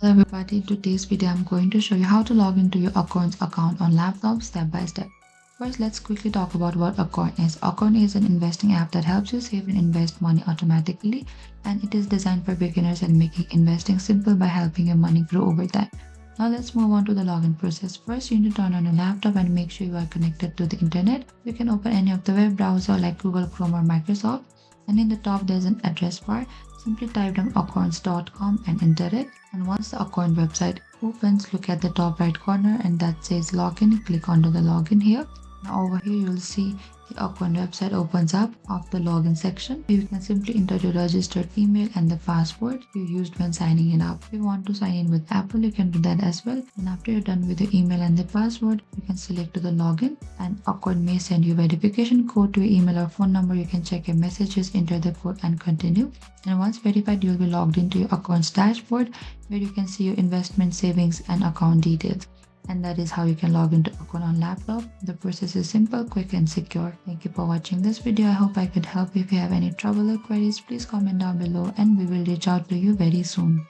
Hello everybody, in today's video I'm going to show you how to log into your Acorns account on laptop step by step. First, let's quickly talk about what Acorn is. Acorn is an investing app that helps you save and invest money automatically, and it is designed for beginners and making investing simple by helping your money grow over time. Now let's move on to the login process. First, you need to turn on your laptop and make sure you are connected to the internet. You can open any of the web browser like Google Chrome or Microsoft, and in the top there's an address bar. Simply type down acorns.com and enter it. And once the Acorn website opens, look at the top right corner and that says login. Click onto the login here. Now over here you'll see the Acorn website opens up of the login section. You can simply enter your registered email and the password you used when signing in up. If you want to sign in with Apple, you can do that as well. And after you're done with your email and the password, you can select to the login, and Acorn may send you verification code to your email or phone number. You can check your messages, enter the code and continue. And once verified, you'll be logged into your Acorns dashboard where you can see your investment, savings and account details. And that is how you can log into Acorn on laptop. The process is simple, quick and secure. Thank you for watching this video. I hope I could help. If you have any trouble or queries, please comment down below and we will reach out to you very soon.